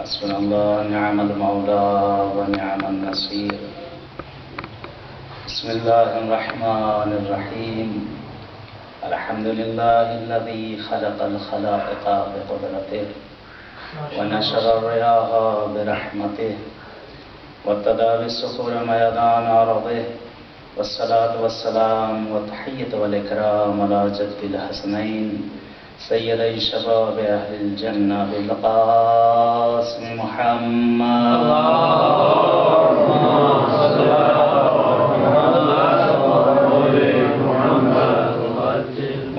حسبنا الله نعم المولى ونعم النصير. بسم الله الرحمن الرحيم. الحمد لله الذي خلق الخلائق بقدرته ونشر الرياح برحمته وابتدى بالصخور ميدان أرضه والصلاة والسلام والتحية والإكرام على جد الحسنين سيدي شباب أهل الجنة بالقاسم محمد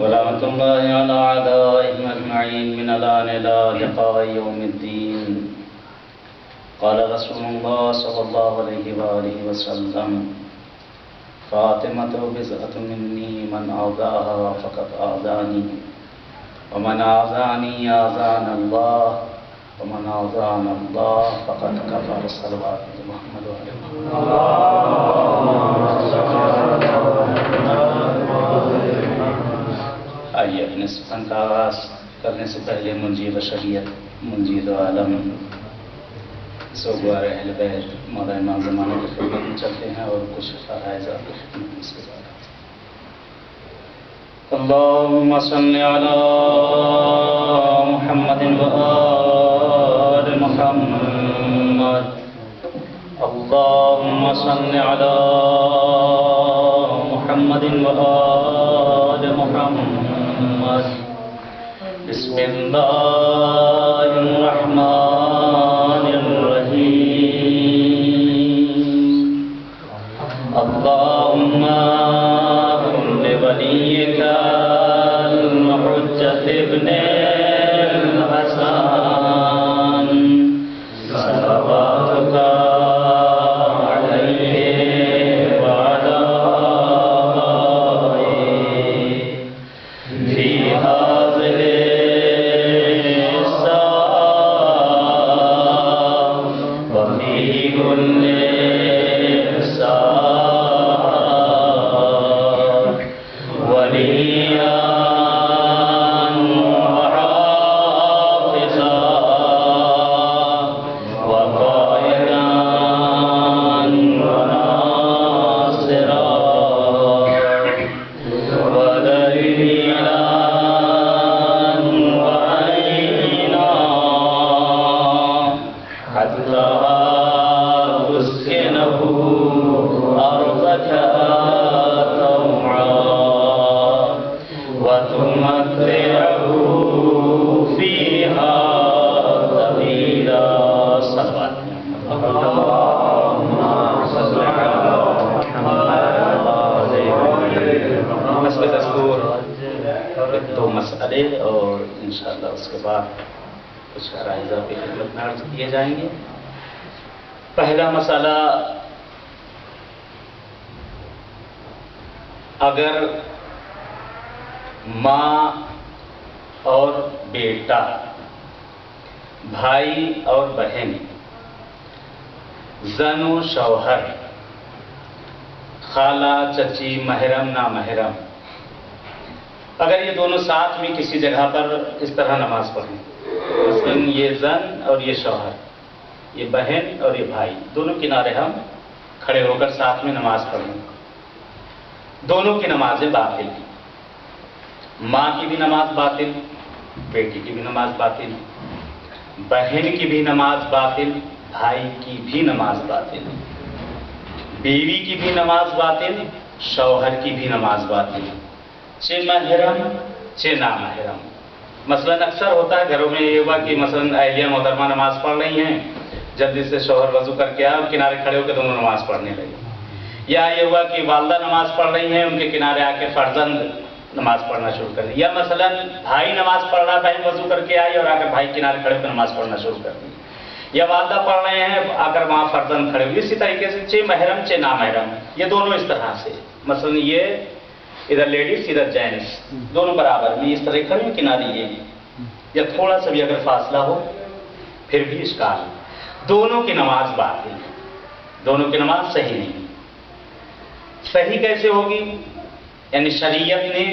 ولعنة الله على أعدائهم أجمعين من الآن إلى لقاء يوم الدين. قال رسول الله صلى الله عليه وآله وسلم: فاطمة بضعة مني من أوذاها فقد آذاني ومن آذاني آذانا الله ومن آذانا الله فقد كفر. صلوات محمد وعلى آئیے اپنے سخن کا آغاز کرنے سے پہلے منجی بشریت منجی دو عالم سوگوار اہل بیت مولا امام زمانے کی خدمت میں چلتے ہیں اور کچھ فرائضات کی خدمت میں سے زیادہ. اللهم صل على محمد وآل محمد. اللهم صل على محمد وآل محمد. بسم الله الرحمن الرحيم. اللهم وليك الحجة ابن الحسن صلواتك عليه وعلى آله في هذه الساعة وفي كل اور انشاءاللہ اس کے بعد کچھ فرائض کی خدمت میں عرض کیے جائیں گے. پہلا مسئلہ، اگر ماں اور بیٹا، بھائی اور بہن، زن و شوہر، خالہ چچی، محرم نامحرم، اگر یہ دونوں ساتھ میں کسی جگہ پر اس طرح نماز پڑھیں، مثلا یہ زن اور یہ شوہر، یہ بہن اور یہ بھائی، دونوں کنارے ہم کھڑے ہو کر ساتھ میں نماز پڑھیں، دونوں کی نمازیں باطل. ماں کی بھی نماز باطل، بیٹی کی بھی نماز باطل، بہن کی بھی نماز باطل، بھائی کی بھی نماز باطل، بیوی کی بھی نماز باطل، شوہر کی بھی نماز باطل، چہ محرم چہ نامحرم. مثلا اکثر ہوتا ہے گھروں میں یہ ہوا کہ مثلا اہلیہ محترمہ نماز پڑھ رہی ہیں، جلدی سے شوہر وضو کر کے آئے اور کنارے کھڑے ہو کے دونوں نماز پڑھنے لگے. یا یہ ہوا کہ والدہ نماز پڑھ رہی ہیں، ان کے کنارے آ کے فرزند نماز پڑھنا شروع کر دیں. یا مثلا بھائی نماز پڑھ رہا، بہن وضو کر کے آئی اور آ کر بھائی کنارے کھڑے ہو کے نماز پڑھنا شروع کر دی. یا والدہ پڑھ رہے ہیں، آ کر وہاں فرزند کھڑے ہوئے. اسی طریقے سے چہ محرم چہ نامحرم، یہ دونوں اس طرح سے، مثلا یہ ادھر لیڈیز ادھر جینٹس، دونوں برابر میں اس طرح کھڑے کنارے، یہ یا تھوڑا سا بھی اگر فاصلہ ہو پھر بھی اشکال. دونوں کی نماز باطل ہے، دونوں کی نماز صحیح نہیں. صحیح کیسے ہوگی؟ یعنی شریعت نے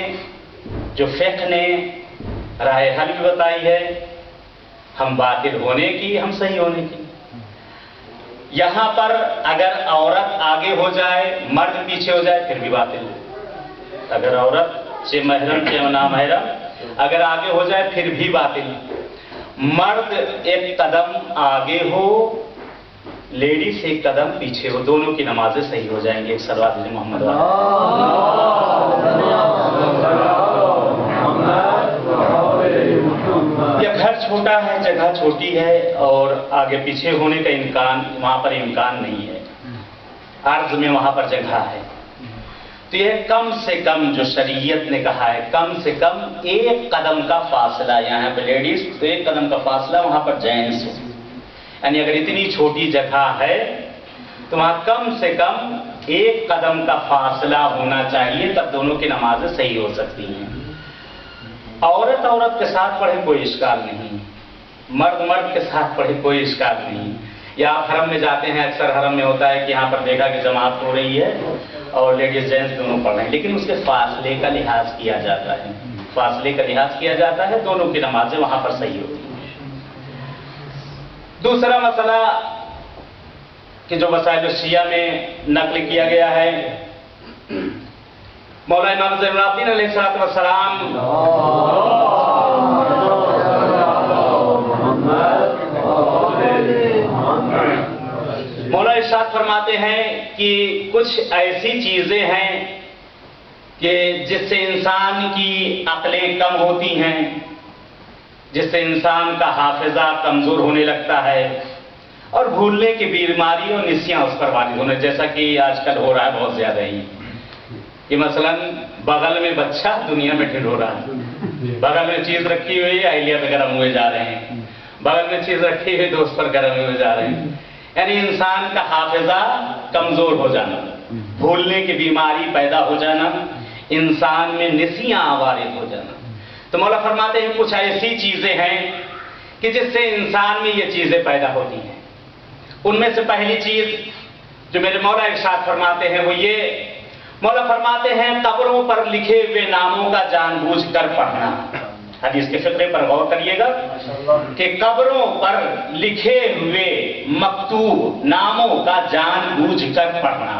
جو فقہ نے راہ حل بھی بتائی ہے ہم باطل ہونے کی، ہم صحیح ہونے کی۔ یہاں پر اگر عورت آگے ہو جائے، مرد پیچھے ہو جائے، پھر بھی باطل ہے۔ اگر عورت سے محرم سے نامحرم اگر آگے ہو جائے پھر بھی باطل۔ مرد ایک قدم آگے ہو، لیڈیز ایک قدم پیچھے ہو، دونوں کی نمازیں صحیح ہو جائیں گے۔ ایک صلوات محمد یہ گھر چھوٹا ہے، جگہ چھوٹی ہے اور آگے پیچھے ہونے کا امکان وہاں پر امکان نہیں ہے، عرض میں وہاں پر جگہ ہے۔ تو یہ کم سے کم جو شریعت نے کہا ہے، کم سے کم ایک قدم کا فاصلہ، یہاں پہ لیڈیز تو ایک قدم کا فاصلہ، وہاں پر جینٹس ہو، یعنی اگر اتنی چھوٹی جگہ ہے تو وہاں کم سے کم ایک قدم کا فاصلہ ہونا چاہیے، تب دونوں کی نمازیں صحیح ہو سکتی ہیں۔ عورت عورت کے ساتھ پڑھے کوئی اشکال نہیں، مرد مرد کے ساتھ پڑھے کوئی اشکال نہیں۔ یا آپ حرم میں جاتے ہیں، اکثر حرم میں ہوتا ہے کہ یہاں پر دیکھا کہ جماعت ہو رہی ہے اور لیڈیز جینٹس دونوں پڑھ رہے ہیں، لیکن اس کے فاصلے کا لحاظ کیا جاتا ہے، فاصلے کا لحاظ کیا جاتا ہے، دونوں کی نمازیں وہاں پر صحیح ہوتی ہیں۔ دوسرا مسئلہ کہ جو مسائل شیعہ میں نقل کیا گیا ہے، مولا امام زین العابدین علیہ السلام مولا ارشاد فرماتے ہیں کہ کچھ ایسی چیزیں ہیں کہ جس سے انسان کی عقلیں کم ہوتی ہیں، جس سے انسان کا حافظہ کمزور ہونے لگتا ہے اور بھولنے کی بیماری اور نسیاں اس پر وارد ہونے، جیسا کہ آج کل ہو رہا ہے بہت زیادہ ہی، کہ مثلا بغل میں بچہ دنیا میں ڈھل ہو رہا ہے، بغل میں چیز رکھی ہوئی ہے اہلیہ پہ گرم ہوئے جا رہے ہیں، بغل میں چیز رکھی ہوئی دوست پر گرم ہوئے جا رہے ہیں، یعنی انسان کا حافظہ کمزور ہو جانا، بھولنے کی بیماری پیدا ہو جانا، انسان میں نسیاں وارد ہو جانا۔ تو مولا فرماتے ہیں کچھ ایسی چیزیں ہیں کہ جس سے انسان میں یہ چیزیں پیدا ہوتی ہیں۔ ان میں سے پہلی چیز جو میرے مولا ارشاد فرماتے ہیں وہ یہ، مولا فرماتے ہیں قبروں پر لکھے ہوئے ناموں کا جان بوجھ کر پڑھنا۔ حدیث کے فقرے پر غور کریے گا کہ قبروں پر لکھے ہوئے مکتوب ناموں کا جان بوجھ کر پڑھنا۔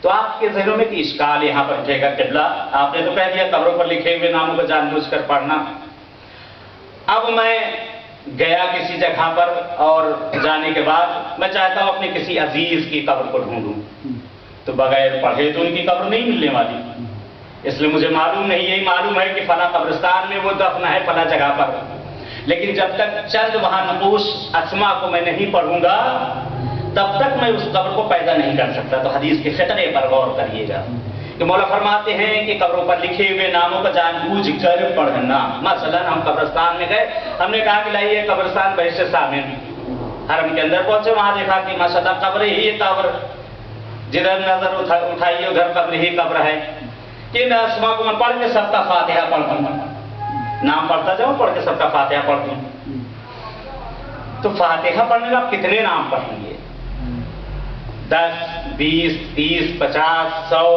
تو آپ کے ذہنوں میں کہ اشکال یہاں پر اٹھے گا، قبلہ آپ نے تو کہہ دیا قبروں پر لکھے ہوئے ناموں کا جان بوجھ کر پڑھنا۔ اب میں گیا کسی جگہ پر اور جانے کے بعد میں چاہتا ہوں اپنے کسی عزیز کی قبر کو ڈھونڈوں، تو بغیر پڑھے تو ان کی قبر نہیں ملنے والی، اس لیے مجھے معلوم نہیں، یہی معلوم ہے کہ فلاں قبرستان میں وہ دفن ہے فلاں جگہ پر، لیکن جب تک چند وہاں نقوش اسما کو میں نہیں پڑھوں گا تب تک میں اس قبر کو پیدا نہیں کر سکتا۔ تو حدیث کے فقرے پر غور کریے گا کہ مولا فرماتے ہیں کہ قبروں پر لکھے ہوئے ناموں کا جان بوجھ کر پڑھنا۔ مثلا ہم قبرستان میں گئے، ہم نے کہا کہ لائیے قبرستان بہشت ثامن، حرم کے اندر پہنچے، وہاں دیکھا کہ ماشاءاللہ قبر ہی قبر، جدھر نظر اٹھائیے ادھر قبر ہی قبر ہے، کہ میں اسما کو میں پڑھ کے سب کا فاتحہ پڑھتا ہوں، نام پڑھتا جاؤں، پڑھ کے سب کا فاتحہ پڑھتا ہوں۔ تو فاتحہ پڑھنے کا آپ کتنے نام پڑھیں گے؟ 10 20 30 50 100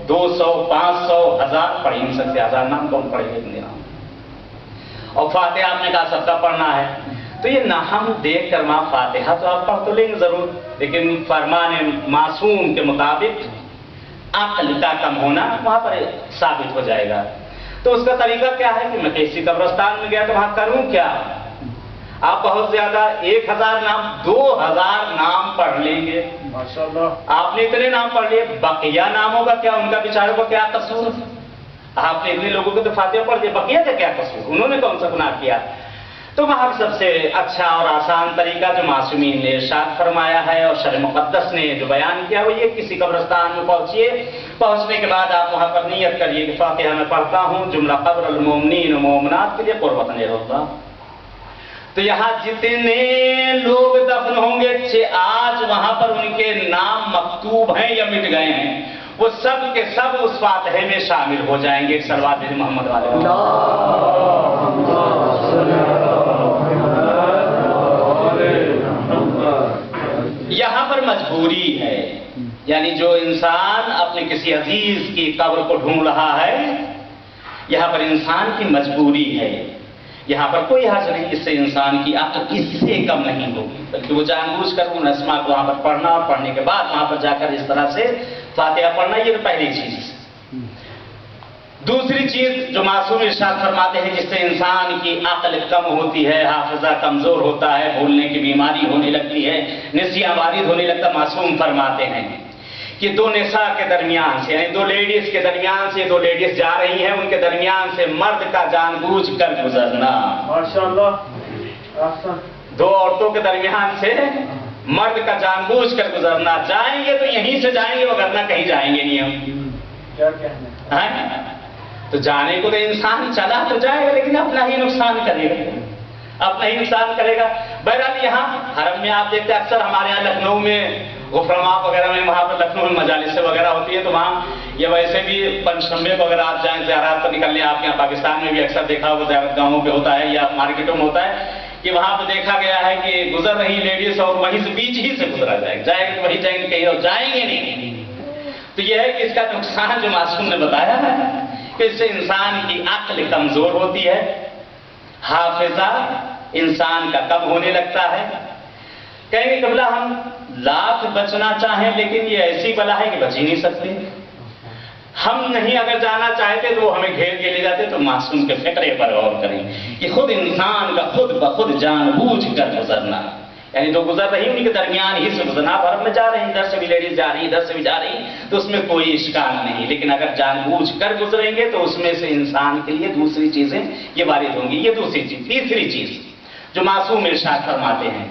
200 500 1000 پڑھ ہی نہیں سکتے، 1000 نام کون پڑھیں گے اتنے نام؟ اور فاتحہ آپ نے کہا سب کا پڑھنا ہے، تو یہ نام دیکھ کر وہاں فاتحہ تو آپ پڑھ تو لیں گے ضرور، لیکن فرمان معصوم کے مطابق عقل کا کم ہونا وہاں پر ثابت ہو جائے گا۔ تو اس کا طریقہ کیا ہے کہ میں کسی قبرستان میں گیا تو وہاں کروں کیا؟ آپ بہت زیادہ 1000 نام 2000 نام پڑھ لیں گے، آپ نے اتنے نام پڑھ لیے، بقیہ ناموں کا کیا؟ ان کا بیچاروں کا کیا قصور؟ آپ نے اتنے لوگوں کو تو فاتحہ پڑھ دیا، بقیہ کا کیا قصور؟ انہوں نے کون سا گناہ کیا؟ تو وہاں سب سے اچھا اور آسان طریقہ جو معصومین نے ارشاد فرمایا ہے اور شرع مقدس نے جو بیان کیا وہ یہ، کسی قبرستان میں پہنچیے، پہنچنے کے بعد آپ وہاں پر نیت کریے کہ فاتحہ میں پڑھتا ہوں جملہ قبر المومنین و مومنات کے لیے قربت اللہ۔ تو یہاں جتنے لوگ دفن ہوں گے آج وہاں پر ان کے نام مکتوب ہیں یا مٹ گئے ہیں، وہ سب کے سب اس فاتحے میں شامل ہو جائیں گے۔ صلوات محمد والے یہاں پر مجبوری ہے، یعنی جو انسان اپنے کسی عزیز کی قبر کو ڈھونڈ رہا ہے، یہاں پر انسان کی مجبوری ہے یہاں پر کوئی حرج نہیں، اس سے انسان کی عقل اس سے کم نہیں ہوگی، بلکہ وہ جان بوجھ کر ان اسما کو وہاں پر پڑھنا اور پڑھنے کے بعد وہاں پر جا کر اس طرح سے فاتحہ پڑھنا، یہ تو پہلی چیز۔ دوسری چیز جو معصوم ارشاد فرماتے ہیں جس سے انسان کی عقل کم ہوتی ہے، حافظہ کمزور ہوتا ہے، بھولنے کی بیماری ہونے لگتی ہے، نسیاں وارد ہونے لگتا، معصوم فرماتے ہیں کہ دو نساء کے درمیان سے، یعنی دو لیڈیز کے درمیان سے، دو لیڈیز جا رہی ہیں، ان کے درمیان سے مرد کا جان بوجھ کر گزرنا، ماشاءاللہ، دو عورتوں کے درمیان سے مرد کا جان بوجھ کر گزرنا، جائیں گے تو یہیں سے جائیں گے، وگرنہ کہیں جائیں گے نہیں ہم، کیا کہنا ہے؟ تو جانے کو تو انسان چلا تو جائے گا لیکن اپنا ہی نقصان کرے گا، اپنا ہی نقصان کرے گا۔ بہرحال یہاں حرم میں آپ دیکھتے ہیں اکثر ہمارے یہاں لکھنؤ میں غفرما وغیرہ میں، وہاں پر لکھنؤ میں مجالس وغیرہ ہوتی ہے، تو وہاں یا ویسے بھی پنجشنبے کو اگر آپ جائیں زیارات پر نکلنے، آپ کے یہاں پاکستان میں بھی اکثر دیکھا ہوگا زیارت گاہوں پہ ہوتا ہے یا مارکیٹوں میں ہوتا ہے کہ وہاں پہ دیکھا گیا ہے کہ گزر رہی لیڈیز اور وہیں سے بیچ ہی سے گزرا جائے گا، جائیں گے تو وہیں جائیں گے کہیں اور جائیں گے نہیں۔ تو یہ ہے کہ اس کا نقصان جو معصوم نے بتایا ہے کہ اس سے انسان کی عقل کمزور ہوتی ہے، حافظہ انسان کا کم ہونے لگتا ہے۔ کہیں گے قبلہ ہم لاکھ بچنا چاہیں لیکن یہ ایسی بلا ہے کہ بچ ہی نہیں سکتے، ہم نہیں اگر جانا چاہتے تو وہ ہمیں گھیر کے لے جاتے۔ تو معصوم کے فقرے پر غور کریں کہ خود انسان کا خود بخود جان بوجھ کر گزرنا، یعنی دو گزر رہی انہیں کے درمیان ہی سے گزرنا، آپ عرب میں جا رہے ہیں، ادھر سے بھی لیڈیز جا رہی ہیں، ادھر سے بھی جا رہی ہیں، تو اس میں کوئی اشکال نہیں، لیکن اگر جان بوجھ کر گزریں گے تو اس میں سے انسان کے لیے دوسری چیزیں یہ وارد ہوں گی۔ یہ دوسری چیز۔ تیسری چیز جو معصوم ارشاد فرماتے ہیں،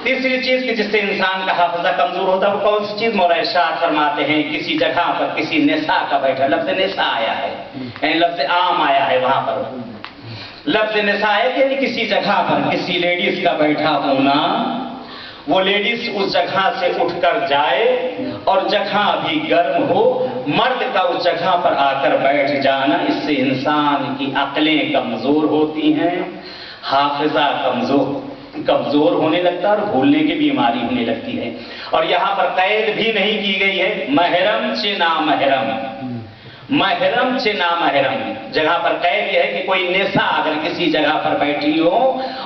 تیسری چیز کہ جس سے انسان کا حافظہ کمزور ہوتا ہے وہ کون سی چیز؟ مولا ارشاد فرماتے ہیں کسی جگہ پر کسی نساء کا بیٹھا، لفظ نساء آیا ہے، یعنی لفظ عام آیا ہے وہاں پر، لفظ نساء ہے یعنی کسی جگہ پر کسی لیڈیز کا بیٹھا ہونا، وہ لیڈیز اس جگہ سے اٹھ کر جائے اور جگہ بھی گرم ہو، مرد کا اس جگہ پر آ کر بیٹھ جانا، اس سے انسان کی عقلیں کمزور ہوتی ہیں، حافظہ کمزور ہونے لگتا ہے اور بھولنے کی بیماری ہونے لگتی ہے۔ اور یہاں پر قید بھی نہیں کی گئی ہے محرم سے نامحرم، محرم سے نامحرم، جگہ پر قید یہ ہے کہ کوئی نساء اگر کسی جگہ پر بیٹھی ہو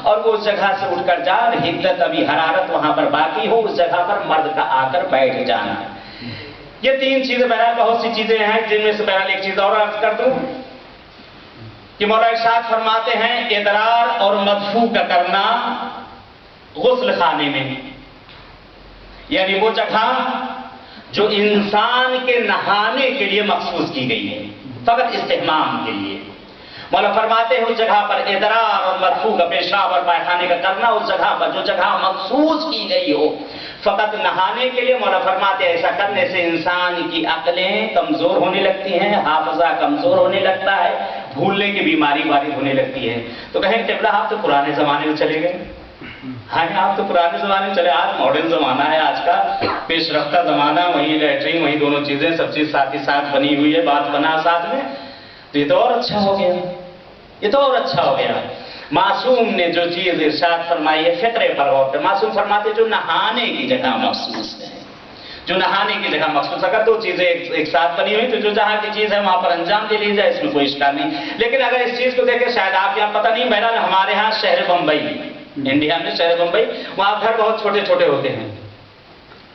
اور وہ اس جگہ سے اٹھ کر جا، حدت ابھی حرارت وہاں پر باقی ہو، اس جگہ پر مرد کا آ کر بیٹھ جانا۔ یہ تین چیزیں، بہرحال بہت سی چیزیں ہیں جن میں سے بہرحال ایک چیز اور عرض کر دوں کہ مولا ارشاد فرماتے ہیں ادرار اور مدفوع کا کرنا غسل خانے میں، یعنی وہ جگہ جو انسان کے نہانے کے لیے مخصوص کی گئی ہے، فقط استحمام کے لیے۔ مولا فرماتے ہیں اس جگہ پر ادرار اور مدفوع کا، پیشاب اور پائخانے کا کرنا اس جگہ پر جو جگہ مخصوص کی گئی ہو فقط نہانے کے لیے، مولا فرماتے ہیں ایسا کرنے سے انسان کی عقلیں کمزور ہونے لگتی ہیں، حافظہ کمزور ہونے لگتا ہے، بھولنے کی بیماری وارد ہونے لگتی ہے۔ تو کہیں قبلہ آپ تو پرانے زمانے میں چلے گئے، ہاں آپ تو پرانے زمانے میں چلے، آج ماڈرن زمانہ ہے، آج کا پیش رفتہ زمانہ، وہیں لیٹرین وہیں دونوں چیزیں سب چیز ساتھ ہی ساتھ بنی ہوئی ہے، بات بنا ساتھ میں، تو یہ تو اور اچھا ہو گیا، یہ تو اور اچھا ہو گیا۔ معصوم نے جو چیز ارشاد فرمائی ہے فقرے پر غور کریں، معصوم فرماتے جو نہانے کی جگہ مخصوص ہے، جو نہانے کی جگہ مخصوص، اگر دو چیزیں ایک ساتھ بنی ہوئی تو جو جہاں کی چیز ہے وہاں پر انجام دے لی جائے، اس میں کوئی اشکال نہیں۔ لیکن اگر اس چیز کو دیکھیں، شاید آپ یہاں پتہ نہیں، بہرحال ہمارے ہاں شہر بمبئی، انڈیا میں شہر بمبئی، وہاں گھر بہت چھوٹے چھوٹے ہوتے ہیں،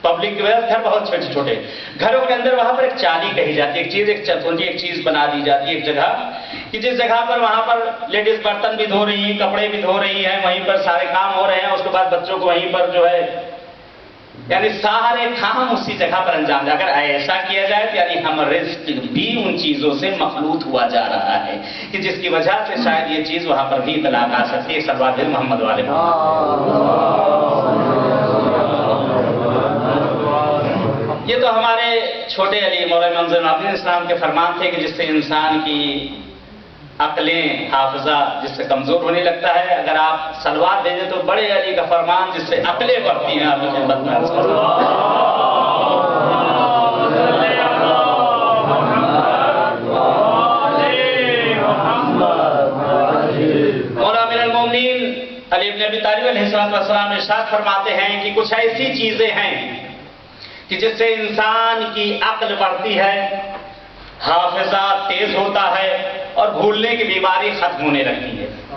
پبلک کے گھر بہت چھوٹے چھوٹے، گھروں کے اندر وہاں پر ایک چالی کہی جاتی ہے، ایک چیز، ایک چتونجی، ایک چیز بنا دی جاتی ہے، ایک جگہ کہ جس جگہ پر وہاں پر لیڈیز برتن بھی دھو رہی ہیں، کپڑے بھی دھو رہی ہیں، وہیں پر سارے کام ہو رہے ہیں، اس کے بعد بچوں کو وہیں پر جو ہے، یعنی سارے کام اسی جگہ پر انجام دیں۔ اگر ایسا کیا جائے تو یعنی ہم رزق بھی ان چیزوں سے مخلوط ہوا جا رہا ہے کہ جس کی وجہ سے شاید یہ چیز وہاں پر بھی اطلاق آ سکتی ہے۔ صلوات محمد والے یہ تو ہمارے چھوٹے علی مولانا منظر عابدین اسلام کے فرمان تھے کہ جس سے انسان کی عقلیں، حافظہ جس سے کمزور ہونے لگتا ہے۔ اگر آپ صلوات بھیجیں تو بڑے علی کا فرمان جس سے عقلیں بڑھتی ہیں، آپ کی خدمت میں عرض کرتا ہوں۔ مولا امیر المومنین علی بن ابی طالب علیہ السلام ارشاد فرماتے ہیں کہ کچھ ایسی چیزیں ہیں کہ جس سے انسان کی عقل بڑھتی ہے، حافظہ تیز ہوتا ہے اور بھولنے کی بیماری ختم ہونے لگتی ہے۔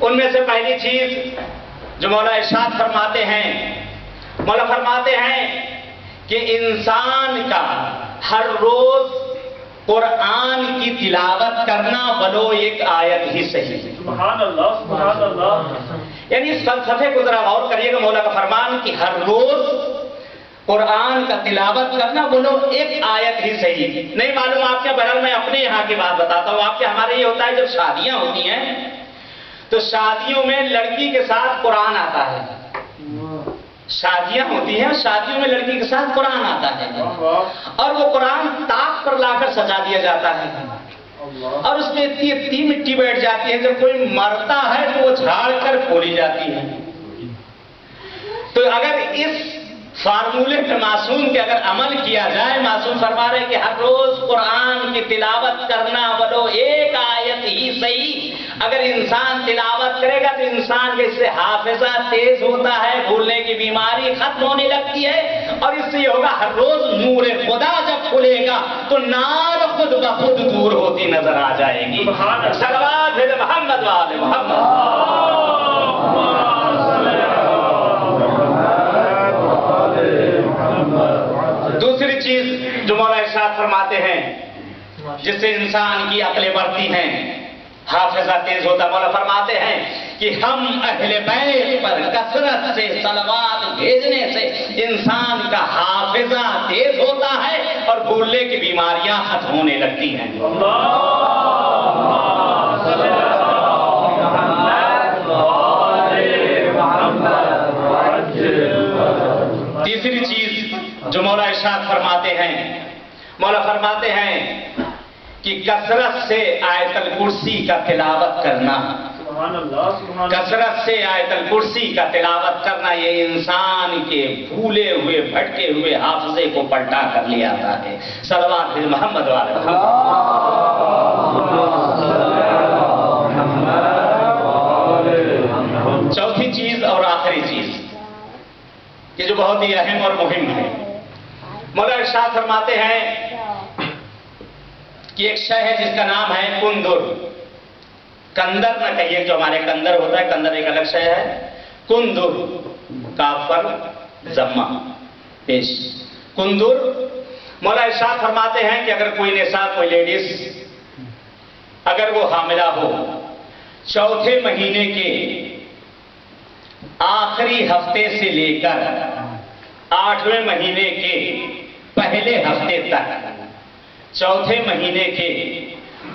ان میں سے پہلی چیز جو مولا ارشاد فرماتے ہیں، مولا فرماتے ہیں کہ انسان کا ہر روز قرآن کی تلاوت کرنا ولو ایک آیت ہی صحیح۔ سبحان اللہ، سبحان اللہ۔ یعنی اس فلسفے کو ذرا غور کریے گا، مولا کا فرمان کہ ہر روز قرآن کا تلاوت کرنا ولو ایک آیت ہی صحیح۔ نہیں معلوم آپ کے، بہرحال میں اپنے یہاں کی بات بتاتا ہوں، آپ کے ہمارے یہ ہوتا ہے جب شادیاں ہوتی ہیں تو شادیوں میں لڑکی کے ساتھ قرآن آتا ہے، شادیاں ہوتی ہیں شادیوں میں لڑکی کے ساتھ قرآن آتا ہے، اور وہ قرآن طاق پر لا کر سجا دیا جاتا ہے، اور اس میں اتنی مٹی بیٹھ جاتی ہے جب کوئی مرتا ہے تو وہ جھاڑ کر کھولی جاتی ہے۔ تو اگر اس فارمولے پہ معصوم کے اگر عمل کیا جائے، معصوم فرما رہے کہ ہر روز قرآن کی تلاوت کرنا ولو ایک آیت ہی صحیح، اگر انسان تلاوت کرے گا تو انسان کے اس سے حافظہ تیز ہوتا ہے، بھولنے کی بیماری ختم ہونے لگتی ہے، اور اس سے یہ ہوگا ہر روز نور خدا جب کھلے گا تو نار خود بخود دور ہوتی نظر آ جائے گی۔ صلوات بھیجے محمد وآل محمد۔ دوسری چیز جو مولا ارشاد فرماتے ہیں جس سے انسان کی عقلیں بڑھتی ہیں، حافظہ تیز ہوتا، مولا فرماتے ہیں کہ ہم اہل بیت پر کثرت سے صلوات بھیجنے سے انسان کا حافظہ تیز ہوتا ہے اور بھولنے کی بیماریاں ختم ہونے لگتی ہیں۔ تیسری چیز جو مولا ارشاد فرماتے ہیں، مولا فرماتے ہیں کہ کثرت سے آیت الکرسی کا تلاوت کرنا، کثرت سے آیت الکرسی کا تلاوت کرنا یہ انسان کے بھولے ہوئے بھٹکے ہوئے حافظے کو پلٹا کر لے آتا ہے۔ صلوات محمد والے محمد۔ چوتھی چیز اور آخری چیز کہ جو بہت ہی اہم اور مہم ہے، مولا ارشاد فرماتے ہیں کہ ایک شے ہے جس کا نام ہے کندر۔ کندر نہ کہیے جو ہمارے کندر ہوتا ہے، کندر ایک الگ شے ہے، کندر کاف پر ضمہ پیش، کندر۔ مولا ارشاد فرماتے ہیں کہ اگر کوئی نساء، کوئی لیڈیز اگر وہ حاملہ ہو، چوتھے مہینے کے آخری ہفتے سے لے کر 8ویں مہینے کے پہلے ہفتے تک، چوتھے مہینے کے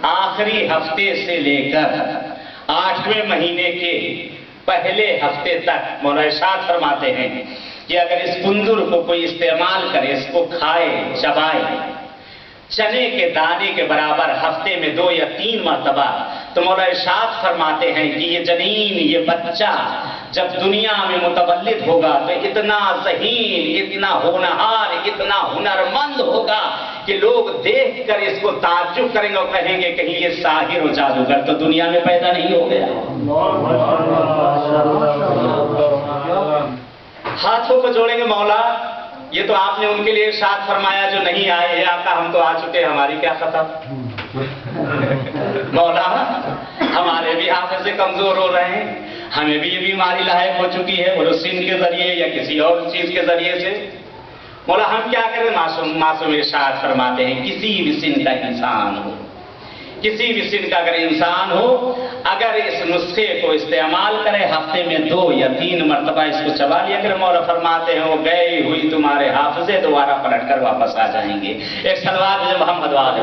آخری ہفتے سے لے کر 8ویں مہینے کے پہلے ہفتے تک مولا ارشاد فرماتے ہیں کہ اگر اس کندر کو کوئی استعمال کرے، اس کو کھائے چبائے چنے کے دانے کے برابر ہفتے میں 2 یا 3 مرتبہ، تو مولا ارشاد فرماتے ہیں کہ یہ جنین، یہ بچہ جب دنیا میں متولد ہوگا تو اتنا ذہین، اتنا ہونہار، اتنا ہنرمند ہوگا کہ لوگ دیکھ کر اس کو تعجب کریں گے اور کہیں گے کہیں یہ ساحر و جادوگر تو دنیا میں پیدا نہیں ہو گیا۔ ہاتھوں کو جوڑیں گے، مولا یہ تو آپ نے ان کے لیے ارشاد فرمایا جو نہیں آئے، یا آقا ہم تو آ چکے، ہماری کیا خطا؟ مولا ہمارے بھی حافظے کمزور ہو رہے ہیں، ہمیں بھی یہ بیماری لاحق ہو چکی ہے، وہ سن کے ذریعے یا کسی اور چیز کے ذریعے سے۔ مولا ہم کیا کریں؟ معصوم ارشاد فرماتے ہیں کسی بھی سن کا انسان ہو، کسی بھی سن کا اگر انسان ہو، اگر اس نسخے کو استعمال کرے، ہفتے میں 2 یا 3 مرتبہ اس کو چبا لیا کرے، مولا فرماتے ہیں وہ گئے ہوئی تمہارے حافظے دوبارہ پلٹ کر واپس آ جائیں گے۔ ایک صلوات جو محمد والے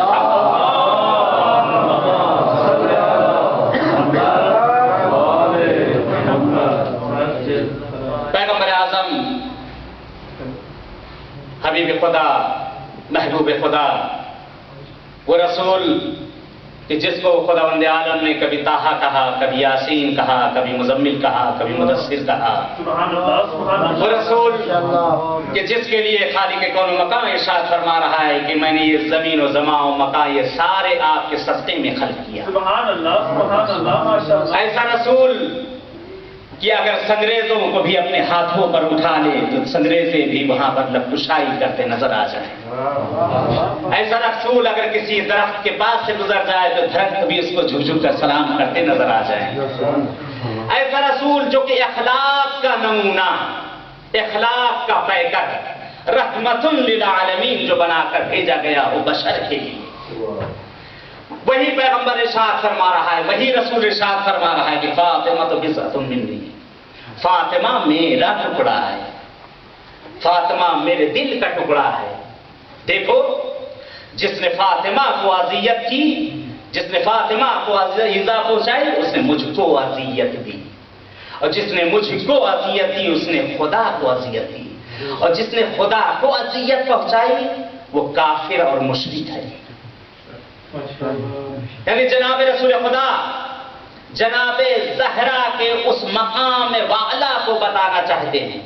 پیغمبر اعظم حبیب خدا، محبوب خدا، وہ رسول کہ جس کو خداوند عالم نے کبھی طٰہٰ کہا، کبھی یاسین کہا، کبھی مزمل کہا، کبھی مدثر کہا، وہ رسول کہ جس کے لیے خالق کون و مکان ارشاد فرما رہا ہے کہ میں نے یہ زمین و زمان و مکان یہ سارے آپ کے صدقے میں خلق کیا۔ سبحان اللہ، سبحان اللہ، ماشاءاللہ۔ ایسا رسول کہ اگر سنگریزوں کو بھی اپنے ہاتھوں پر اٹھا لے تو سنگریزے بھی وہاں پر لبکشائی کرتے نظر آ جائیں. ایسا رسول اگر کسی درخت کے پاس سے گزر جائے تو درخت بھی اس کو جھک جھک کر سلام کرتے نظر آ جائیں. ایسا رسول جو کہ اخلاق کا نمونہ، اخلاق کا پیکر، رحمت للعالمین جو بنا کر بھیجا گیا ہو بشر کے لیے، وہی پیغمبر ارشاد فرما رہا ہے، وہی رسول ارشاد فرما رہا ہے کہ فاطمہ تو بضعۃ منی، فاطمہ میرا ٹکڑا ہے، فاطمہ میرے دل کا ٹکڑا ہے. دیکھو، جس نے فاطمہ کو اذیت کی، جس نے فاطمہ کو ایذا پہنچائی، اس نے مجھ کو اذیت دی، اور جس نے مجھ کو اذیت دی اس نے خدا کو اذیت دی، اور جس نے خدا کو اذیت پہنچائی وہ کافر اور مشرک ہے. یعنی جناب رسول خدا جناب زہرا کے اس مقام والا کو بتانا چاہتے ہیں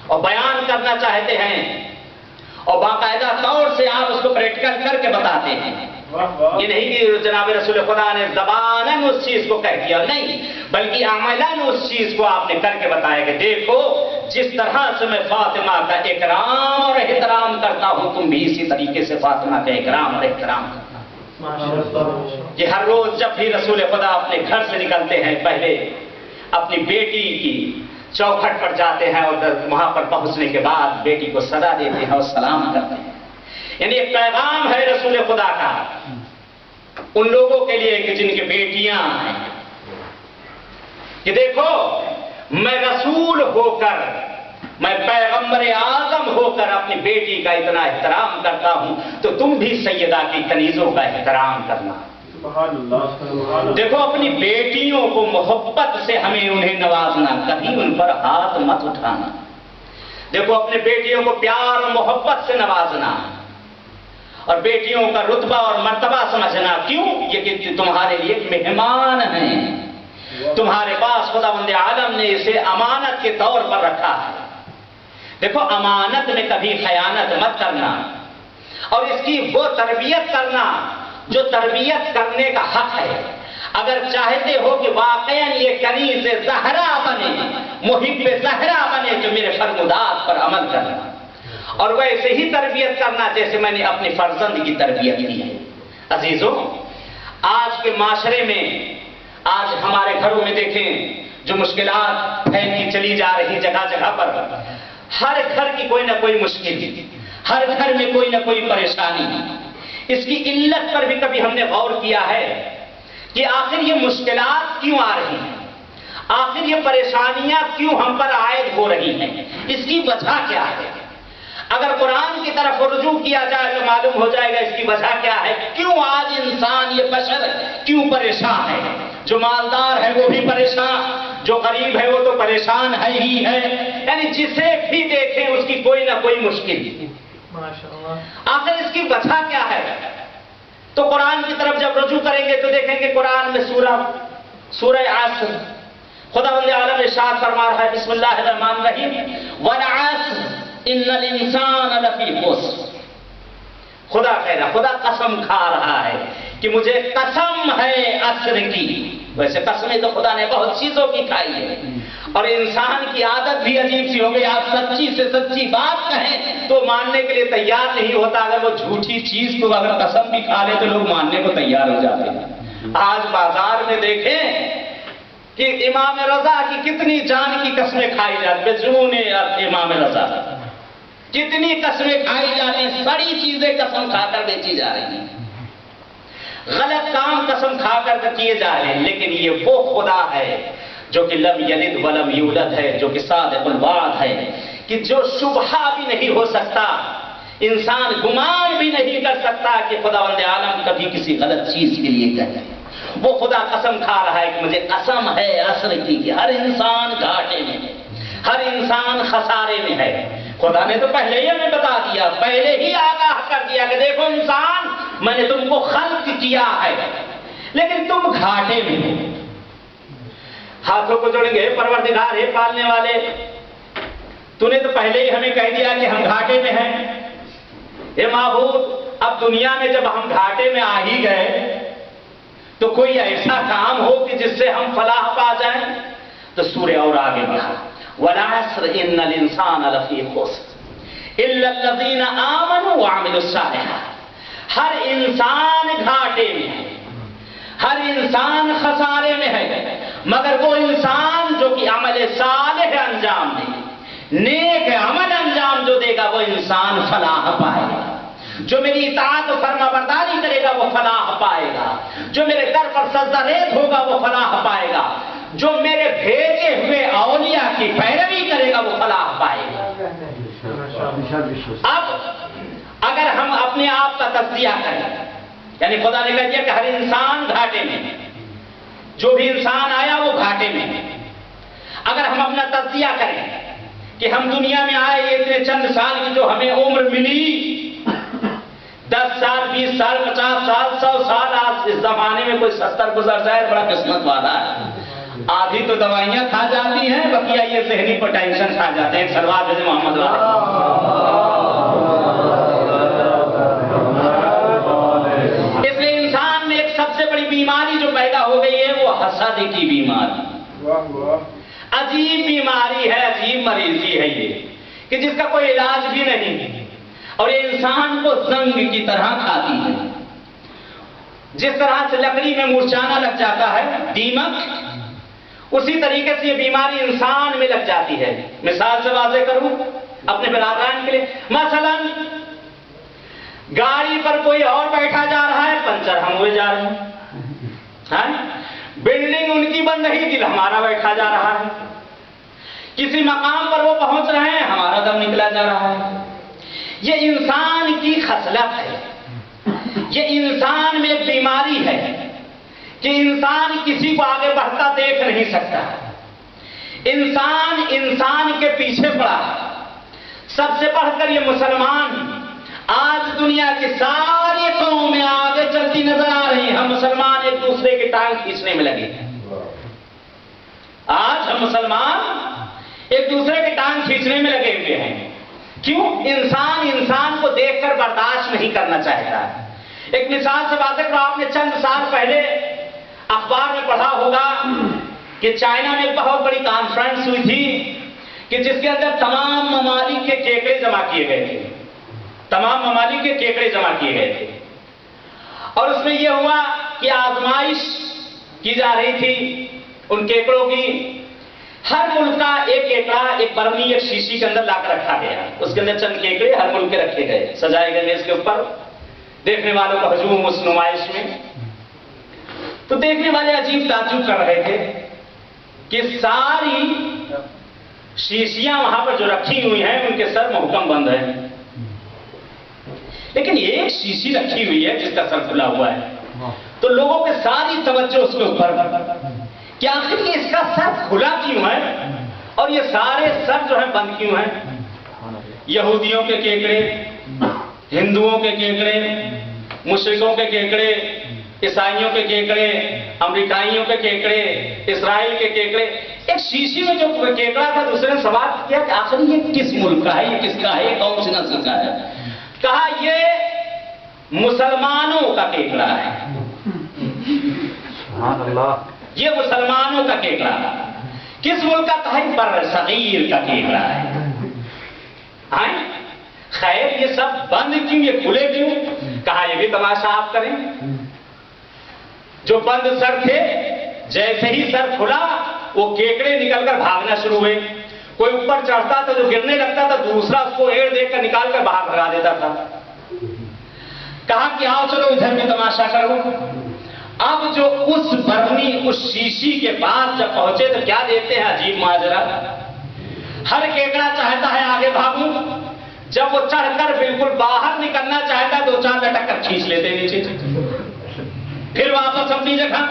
اور بیان کرنا چاہتے ہیں، اور باقاعدہ طور سے آپ اس کو پریکٹیکل کر کے بتاتے ہیں. یہ نہیں کہ جناب رسول خدا نے زباناً اس چیز کو کہہ دیا، نہیں، بلکہ عملاً اس چیز کو آپ نے کر کے بتایا کہ دیکھو جس طرح سے میں فاطمہ کا اکرام اور احترام کرتا ہوں تم بھی اسی طریقے سے فاطمہ کا اکرام اور احترام کرتا. کہ ہر روز جب بھی رسول خدا اپنے گھر سے نکلتے ہیں پہلے اپنی بیٹی کی چوکھٹ پر جاتے ہیں، اور وہاں پر پہنچنے کے بعد بیٹی کو صدا دیتے ہیں اور سلام کرتے ہیں. یعنی ایک پیغام ہے رسول خدا کا ان لوگوں کے لیے کہ جن کی بیٹیاں ہیں، کہ دیکھو میں رسول ہو کر، میں پیغمبر اعظم ہو کر اپنی بیٹی کا اتنا احترام کرتا ہوں تو تم بھی سیدہ کی کنیزوں کا احترام کرنا. دیکھو اپنی بیٹیوں کو محبت سے ہمیں انہیں نوازنا، کبھی ان پر ہاتھ مت اٹھانا. دیکھو اپنے بیٹیوں کو پیار اور محبت سے نوازنا اور بیٹیوں کا رتبہ اور مرتبہ سمجھنا. کیوں؟ یہ کہ تمہارے لیے مہمان ہیں، تمہارے پاس خداوند عالم نے اسے امانت کے طور پر رکھا ہے. دیکھو امانت میں کبھی خیانت مت کرنا، اور اس کی وہ تربیت کرنا جو تربیت کرنے کا حق ہے. اگر چاہتے ہو کہ واقعاً یہ کنیز زہرا بنے، محب زہرا بنے، تو میرے فرمودات پر عمل کرنا اور ویسے ہی تربیت کرنا جیسے میں نے اپنے فرزند کی تربیت کی ہے. عزیزوں، آج کے معاشرے میں، آج ہمارے گھروں میں دیکھیں جو مشکلات پھیلتی چلی جا رہی جگہ جگہ پر، ہر گھر کی کوئی نہ کوئی مشکل، ہر گھر میں کوئی نہ کوئی پریشانی. اس کی علت پر بھی کبھی ہم نے غور کیا ہے کہ آخر یہ مشکلات کیوں آ رہی ہیں، آخر یہ پریشانیاں کیوں ہم پر عائد ہو رہی ہیں، اس کی وجہ کیا ہے. اگر قرآن کی طرف رجوع کیا جائے تو معلوم ہو جائے گا اس کی وجہ کیا ہے. کیوں آج انسان، یہ بشر کیوں پریشان ہے. جو مالدار ہے وہ بھی پریشان، جو غریب ہے وہ تو پریشان ہے ہی ہے. یعنی جسے بھی دیکھیں اس کی کوئی نہ کوئی مشکل. آخر اس کی وجہ کیا ہے؟ تو قرآن کی طرف جب رجوع کریں گے تو دیکھیں گے قرآن میں سورہ عصر خداوند عالم ارشاد فرما رہا ہے، بسم اللہ الرحمن الرحیم، والعصر ان الانسان لفی خسر. خدا کہہ رہا، خدا قسم کھا رہا ہے کہ مجھے قسم ہے عصر کی. ویسے قسمیں تو خدا نے بہت چیزوں کی کھائی ہے، اور انسان کی عادت بھی عجیب سی ہو گئی. آپ سچی سے سچی بات کہیں تو ماننے کے لیے تیار نہیں ہوتا. اگر وہ جھوٹی چیز کو اگر قسم بھی کھا لے تو لوگ ماننے کو تیار ہو جاتے ہیں. آج بازار میں دیکھیں کہ امام رضا کی کتنی جان کی قسمیں کھائی جاتی ہیں. جنون امام رضا کتنی قسمیں کھائی جاتی ہیں، سڑی چیزیں قسم کھا کر بیچی جا رہی ہیں، غلط کام قسم کھا کر کیے جا رہے ہیں. لیکن یہ وہ خدا ہے جو کہ لم یلد ولم یولد ہے، جو کہ صادق الوعد ہے، کہ جو شبہہ بھی نہیں ہو سکتا، انسان گمان بھی نہیں کر سکتا کہ خداوند عالم کبھی کسی غلط چیز کے لیے کہتا ہے. وہ خدا قسم کھا رہا ہے کہ مجھے قسم ہے عصر کی کہ ہر انسان گھاٹے میں ہے، ہر انسان خسارے میں ہے. خدا نے تو پہلے ہی ہمیں بتا دیا، پہلے ہی آگاہ کر دیا کہ دیکھو انسان، میں نے تم کو خلق کیا ہے لیکن تم گھاٹے میں ہو. ہاتھوں کو جوڑیں گے، پروردگار ہے پالنے والے، تو نے تو پہلے ہی ہمیں کہہ دیا کہ ہم گھاٹے میں ہیں. اے معبود، اب دنیا میں جب ہم گھاٹے میں آ ہی گئے تو کوئی ایسا کام ہو کہ جس سے ہم فلاح پا جائیں. تو سورہ اور آگے بڑھا والعصر ان الانسان لفی خسر الا الذین آمنوا وعملوا الصالحات، ہر انسان گھاٹے میں ہے، ہر انسان خسارے میں ہے، مگر وہ انسان جو کہ عمل صالح انجام دے، نیک عمل انجام جو دے گا وہ انسان فلاح پائے گا، جو میری اطاعت و فرما برداری کرے گا وہ فلاح پائے گا، جو میرے در پر سجدہ ریز ہوگا وہ فلاح پائے گا، جو میرے بھیجے ہوئے اولیاء کی پیروی کرے گا وہ فلاح پائے گا۔ اب اگر ہم اپنے آپ کا تجزیہ کریں، یعنی خدا نے کہا دیا کہ ہر انسان گھاٹے میں ہے، جو بھی انسان آیا وہ گھاٹے میں ہے۔ اگر ہم اپنا تجزیہ کریں کہ ہم دنیا میں آئے یہ اتنے چند سال کی جو ہمیں عمر ملی، 10 سال 20 سال 50 سال 100 سال، آج اس زمانے میں کوئی 70 گزر جائے بڑا قسمت والا ہے، آدھی تو دوائیاں کھا جاتی ہیں، بقیہ یہ ذہنی پر ٹینشن کھا جاتے ہیں۔ سلوات بھیجیں محمد اس لیے انسان میں ایک سب سے بڑی بیماری جو پیدا ہو گئی ہے وہ حسد کی بیماری، عجیب بیماری ہے، عجیب مریضی ہے یہ کہ جس کا کوئی علاج بھی نہیں، اور یہ انسان کو زنگ کی طرح کھاتی ہے۔ جس طرح سے لکڑی میں مرچانا لگ جاتا ہے دیمک، اسی طریقے سے یہ بیماری انسان میں لگ جاتی ہے۔ مثال سے واضح کروں اپنے برادران کے لیے، مثلا گاڑی پر کوئی اور بیٹھا جا رہا ہے، پنچر ہم ہوئے جا رہے ہیں، بلڈنگ ان کی بن رہی، دل ہمارا بیٹھا جا رہا ہے، کسی مقام پر وہ پہنچ رہے ہیں، ہمارا دم نکلا جا رہا ہے۔ یہ انسان کی خصلت ہے، یہ انسان میں ایک بیماری ہے کہ انسان کسی کو آگے بڑھتا دیکھ نہیں سکتا، انسان کے پیچھے پڑا ہے۔ سب سے بڑھ کر یہ مسلمان آج دنیا کی ساری قومیں آگے چلتی نظر آ رہی ہیں، ہم مسلمان ایک دوسرے کی ٹانگ کھینچنے میں لگے ہیں۔ آج ہم مسلمان ایک دوسرے کی ٹانگ کھینچنے میں لگے ہوئے ہیں۔ کیوں؟ انسان کو دیکھ کر برداشت نہیں کرنا چاہتا۔ ایک مثال سے بات ہے کہ آپ نے چند سال پہلے اخبار میں پڑھا ہوگا کہ چائنا میں ایک بہت بڑی کانفرنس ہوئی تھی کہ جس کے اندر تمام ممالک کے کیکڑے جمع کیے گئے تھے، تمام ممالک کے کیکڑے جمع کیے گئے تھے، اور اس میں یہ ہوا کہ آزمائش کی جا رہی تھی ان کیکڑوں کی۔ ہر ملک کا ایک کیکڑا ایک برمی ایک شیشی کے اندر لا کر رکھا گیا، اس کے اندر چند کیکڑے ہر ملک کے رکھے گئے، سجائے گئے اس کے اوپر، دیکھنے والوں کا ہجوم اس نمائش میں۔ تو دیکھنے والے عجیب تعجب کر رہے تھے کہ ساری شیشیاں وہاں پر جو رکھی ہوئی ہیں ان کے سر محکم بند ہیں، لیکن ایک شیشی رکھی ہوئی ہے جس کا سر کھلا ہوا ہے، تو لوگوں کے ساری توجہ اس کے اوپر کہ آخر یہ اس کا سر کھلا کیوں ہے اور یہ سارے سر جو ہیں بند کیوں ہیں؟ یہودیوں کے کیکڑے، ہندوؤں کے کیکڑے، مشرکوں کے کیکڑے، عیسائیوں کے کیکڑے، امریکائیوں کے کیکڑے، اسرائیل کے کیکڑے، ایک شیشی میں جو کیکڑا تھا دوسرے نے سوال کیا کہ آخر یہ کس ملک کا ہے، یہ کس کا ہے، یہ کون سی نسل کا ہے؟ کہا یہ مسلمانوں کا کیکڑا ہے۔ سبحان اللہ، یہ مسلمانوں کا کیکڑا ہے۔ کس ملک کا ہے؟ بر صغیر کا کیکڑا ہے۔ خیر یہ سب بند کیوں، یہ کھلے کیوں؟ کہا یہ بھی تماشا آپ کریں، جو بند سر تھے جیسے ہی سر کھلا وہ کیکڑے نکل کر بھاگنا شروع ہوئے، کوئی اوپر چڑھتا تھا جو گرنے لگتا تھا دوسرا اس کو ایڑ دیکھ کر نکال کر باہر بھگا دیتا تھا۔ کہا کہ آؤ چلو ادھر بھی تماشا کرو۔ اب جو اس برمی اس شیشی کے پاس جب پہنچے تو کیا دیکھتے ہیں عجیب ماجرا، ہر کیکڑا چاہتا ہے آگے بھاگوں، جب وہ چڑھ کر بالکل باہر نکلنا چاہتا ہے 2-4 لٹک کر کھینچ لیتے نیچے، پھر واپس اپنی جگہ۔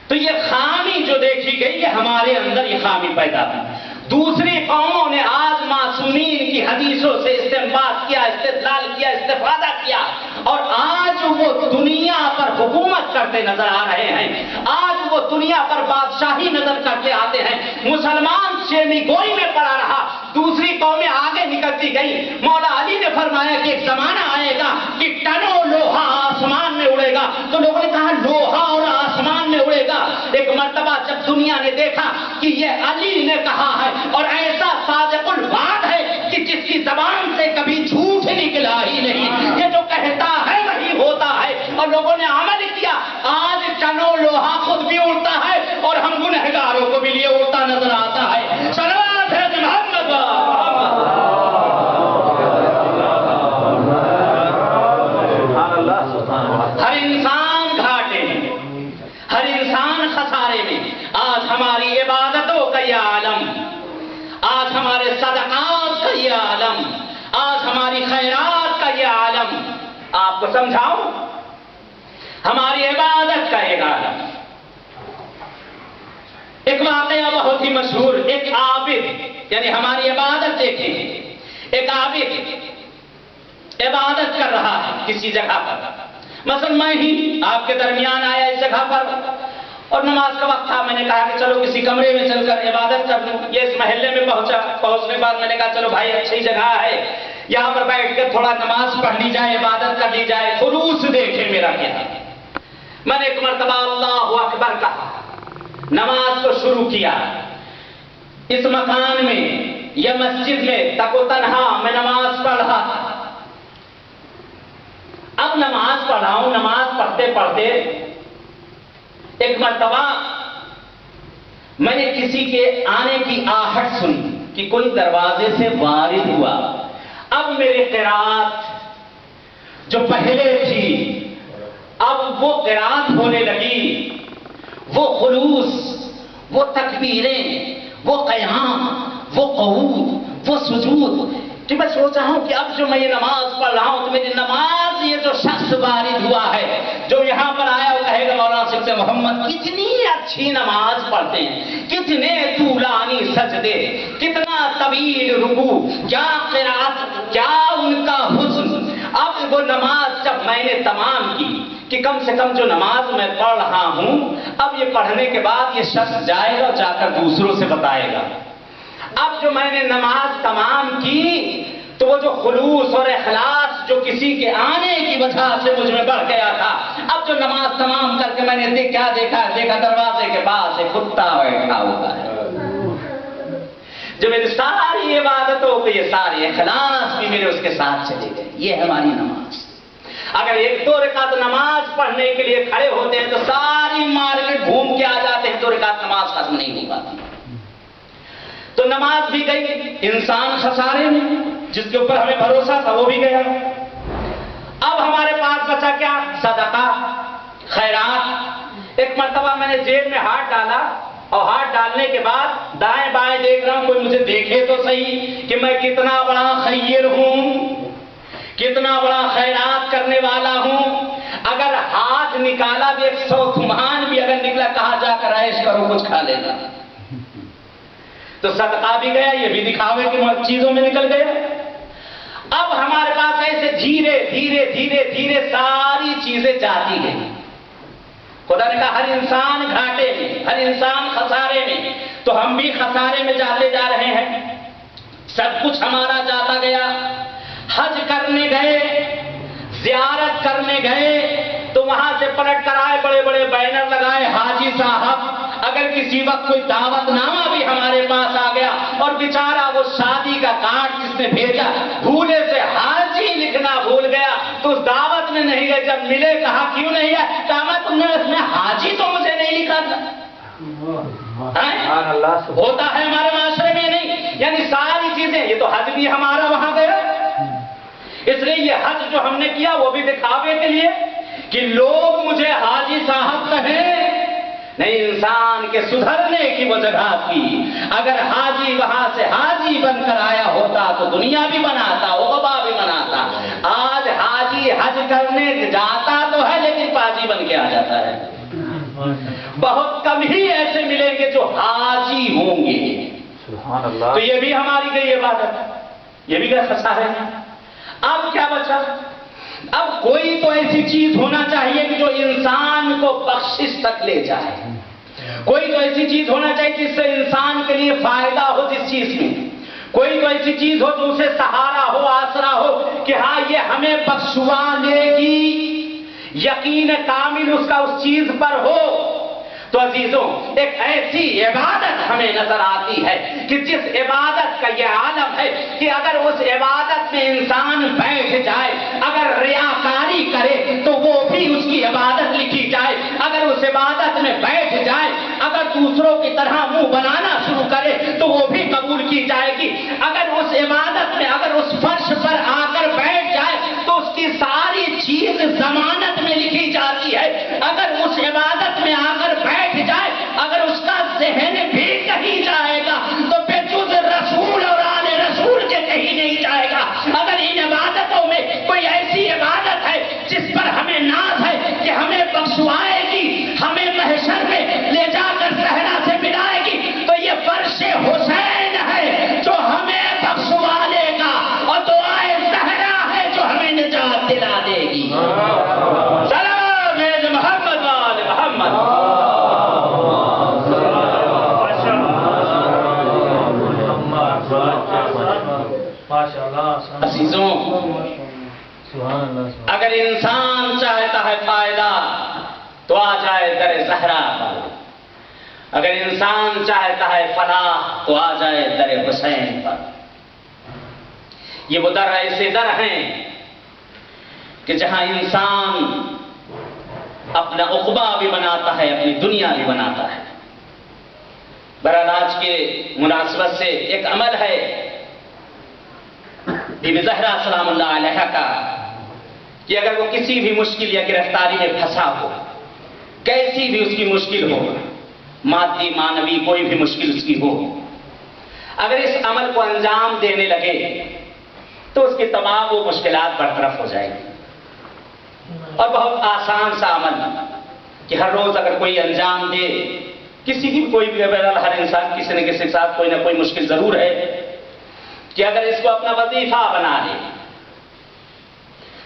تو یہ خامی جو دیکھی گئی یہ ہمارے اندر یہ خامی پیدا ہوئی۔ دوسری قوموں نے آج معصومین کی حدیثوں سے استنباط کیا، استدلال کیا، استفادہ کیا، اور آج وہ دنیا پر حکومت کرتے نظر آ رہے ہیں، آج وہ دنیا پر بادشاہی نظر کرتے آتے ہیں۔ مسلمان شیرنی گوئی میں پڑا رہا، دوسری قومیں آگے نکلتی گئی. مولا علی نے فرمایا کہ ایک زمانہ آئے گا کہ ٹنوں لوہا آسمان میں اڑے گا. تو لوگوں نے کہا لوہا اور آسمان میں اڑے گا. ایک مرتبہ جب دنیا نے دیکھا کہ یہ علی نے کہا ہے اور ایسا صادق الوعد ہے کہ جس کی زبان سے کبھی جھوٹ نکلا ہی نہیں, یہ جو کہتا ہے وہی ہوتا ہے, اور لوگوں نے عمل کیا. آج ٹنوں لوہا خود بھی اڑتا ہے اور ہم گنہگاروں کو بھی لیے اڑتا نظر آتا ہے. صلوات ہے محمد ہر انسان گھاٹے میں, ہر انسان خسارے میں. آج ہماری عبادتوں کا یہ عالم, آج ہمارے صدقات کا یہ عالم, آج ہماری خیرات کا یہ عالم. آپ کو سمجھاؤں, ہماری عبادت کا ایک عالم. ایک واقعہ بہت ہی مشہور, ایک عابد, یعنی ہماری عبادت دیکھیں, ایک عابد عبادت کر رہا ہے کسی جگہ پر. مثلا میں ہی آپ کے درمیان آیا اس جگہ پر اور نماز کا وقت تھا. میں نے کہا کہ چلو کسی کمرے میں چل کر عبادت کر لوں. یہ اس محلے میں پہنچا, پہنچنے کے بعد میں نے کہا چلو بھائی اچھی جگہ ہے, یہاں پر بیٹھ کے تھوڑا نماز پڑھ لی جائے, عبادت کر لی جائے. خلوص دیکھے میرا کیا. میں نے ایک مرتبہ اللہ اکبر کہا, نماز کو شروع کیا. اس مکان میں یا مسجد میں تک و تنہا میں نماز پڑھ رہا تھا. اب نماز پڑھ رہا ہوں, نماز پڑھتے پڑھتے ایک مرتبہ میں نے کسی کے آنے کی آہٹ سنی کہ کوئی دروازے سے وارد ہوا. اب میری قرات جو پہلے تھی اب وہ قرات ہونے لگی. وہ خلوص, وہ تکبیریں, وہ قیام, وہ قعود, وہ سجود, کہ میں سوچا ہوں کہ اب جو میں یہ نماز پڑھ رہا ہوں تو میری نماز یہ جو شخص وارد ہوا ہے جو یہاں پر آیا وہ کہے گا مولانا شیخ محمد کتنی اچھی نماز پڑھتے ہیں, کتنے طولانی سجدے, کتنا طویل رکوع, کیا قرات, کیا ان کا حسن. اب وہ نماز جب میں نے تمام کی کہ کم سے کم جو نماز میں پڑھ رہا ہوں, اب یہ پڑھنے کے بعد یہ شخص جائے گا اور جا کر دوسروں سے بتائے گا. اب جو میں نے نماز تمام کی تو وہ جو خلوص اور اخلاص جو کسی کے آنے کی وجہ سے مجھ میں بڑھ گیا تھا, اب جو نماز تمام کر کے میں نے کیا دیکھا دروازے کے پاس ایک کتا بیٹھا ہوا ہے. جو میری ساری عبادتوں کے یہ سارے اخلاص بھی میرے اس کے ساتھ چلے گئے. یہ ہے ہماری نماز. اگر ایک دو رکعت نماز پڑھنے کے لیے کھڑے ہوتے ہیں تو ساری مارکیٹ گھوم کے آ جاتے ہیں, 2 رکعت نماز ختم نہیں ہو پاتی. تو نماز بھی گئی, انسان خسارے میں, جس کے اوپر ہمیں بھروسہ تھا وہ بھی گیا. اب ہمارے پاس بچا کیا؟ صدقہ, خیرات. ایک مرتبہ میں نے جیب میں ہاتھ ڈالا اور ہاتھ ڈالنے کے بعد دائیں بائیں دیکھ رہا ہوں کوئی مجھے دیکھے تو صحیح کہ میں کتنا بڑا خیر ہوں, کتنا بڑا خیرات کرنے والا ہوں. اگر ہاتھ نکالا بھی 100 تھمان بھی اگر نکلا, کہا جا کر عیش کرو کچھ کھا لینا. تو صدقہ بھی گیا, یہ بھی دکھاوے کی چیزوں میں نکل گیا. اب ہمارے پاس ایسے دھیرے دھیرے دھیرے دھیرے ساری چیزیں جاتی گئی. خدا نے کہا ہر انسان گھاٹے میں, ہر انسان خسارے میں, تو ہم بھی خسارے میں جاتے جا رہے ہیں. سب کچھ ہمارا جاتا گیا. حج کرنے گئے, زیارت کرنے گئے تو وہاں سے پلٹ کر آئے, بڑے بڑے بینر لگائے حاجی صاحب. اگر کسی وقت کوئی دعوت نامہ بھی ہمارے پاس آ گیا اور بیچارہ وہ شادی کا کارڈ جس نے بھیجا بھولے سے حاجی لکھنا بھول گیا تو اس دعوت میں نہیں گئے. جب ملے کہا کیوں نہیں ہے, کہا تم نے اس میں حاجی تو مجھے نہیں لکھا تھا. ہوتا ہے ہمارے معاشرے میں نہیں, یعنی ساری چیزیں. یہ تو حج بھی ہمارا وہاں گیا. اس لیے یہ حج جو ہم نے کیا وہ بھی دکھاوے کے لیے کہ لوگ مجھے حاجی صاحب کہیں. نہیں, انسان کے سدھرنے کی وہ جگہ تھی. اگر حاجی وہاں سے حاجی بن کر آیا ہوتا تو دنیا بھی بناتا, عقبہ بھی بناتا. آج حاجی حج کرنے جاتا تو ہے لیکن پاجی بن کے آ جاتا ہے. بہت کم ہی ایسے ملیں گے جو حاجی ہوں گے. سبحان اللہ. تو یہ بھی ہماری گئی عبادت, یہ بھی گئے خسارے. اب کیا بچا؟ اب کوئی تو ایسی چیز ہونا چاہیے کہ جو انسان کو بخشش تک لے جائے. کوئی تو ایسی چیز ہونا چاہیے جس سے انسان کے لیے فائدہ ہو جس چیز میں. کوئی تو ایسی چیز ہو جو اسے سہارا ہو، آسرا ہو کہ ہاں یہ ہمیں بخشوا لے گی، یقین کامل اس کا اس چیز پر ہو. تو عزیزوں ایک ایسی عبادت ہمیں نظر آتی ہے کہ جس عبادت کا یہ عالم ہے کہ اگر اس عبادت میں انسان بیٹھ جائے، اگر ریاکاری کرے تو وہ بھی اس کی عبادت لکھی جائے، اگر اس عبادت میں بیٹھ جائے، اگر دوسروں کی طرح منہ بنانا شروع کرے تو وہ بھی قبول کی جائے گی، اگر اس عبادت میں اگر اس فرش پر آ کر بیٹھ جائے تو اس کی ساری چیز ضمانت میں لکھی جاتی ہے، اگر اس عبادت میں آ کر بیٹھ جائے، اگر اس کا ذہن بھی کہیں جائے گا تو بے جز رسول اور آل رسول کے کہیں نہیں جائے گا. اگر ان عبادتوں میں کوئی ایسی عبادت ہے جس پر ہمیں ناز ہے کہ ہمیں بخشوائے گی، ہمیں محشر میں لے جا کر صحرا سے ملائے گی، تو یہ فرش حسین ہے جو ہمیں بخشوا لے گا، اور دعائے زہرا ہے جو ہمیں نجات دلا دے گی. سلام محمد وآل محمد. عزیزوں اگر انسان چاہتا ہے فائدہ تو آ جائے در زہرا پر، اگر انسان چاہتا ہے فلاح تو آ جائے در حسین پر. یہ وہ در ایسے در ہیں کہ جہاں انسان اپنا عقبہ بھی بناتا ہے، اپنی دنیا بھی بناتا ہے. بہرحال آج کے مناسبت سے ایک عمل ہے بی بی زہرا سلام اللہ علیہ کا کہ اگر وہ کسی بھی مشکل یا گرفتاری میں پھنسا ہو، کیسی بھی اس کی مشکل ہو، مادی معنوی کوئی بھی مشکل اس کی ہو، اگر اس عمل کو انجام دینے لگے تو اس کی تمام وہ مشکلات برطرف ہو جائیں گی. اور بہت آسان سا عمل کہ ہر روز اگر کوئی انجام دے، کسی کی کوئی بھی بہرحال ہر انسان کسی نہ کسی کے ساتھ کوئی نہ کوئی مشکل ضرور ہے، کہ اگر اس کو اپنا وظیفہ بنا لے،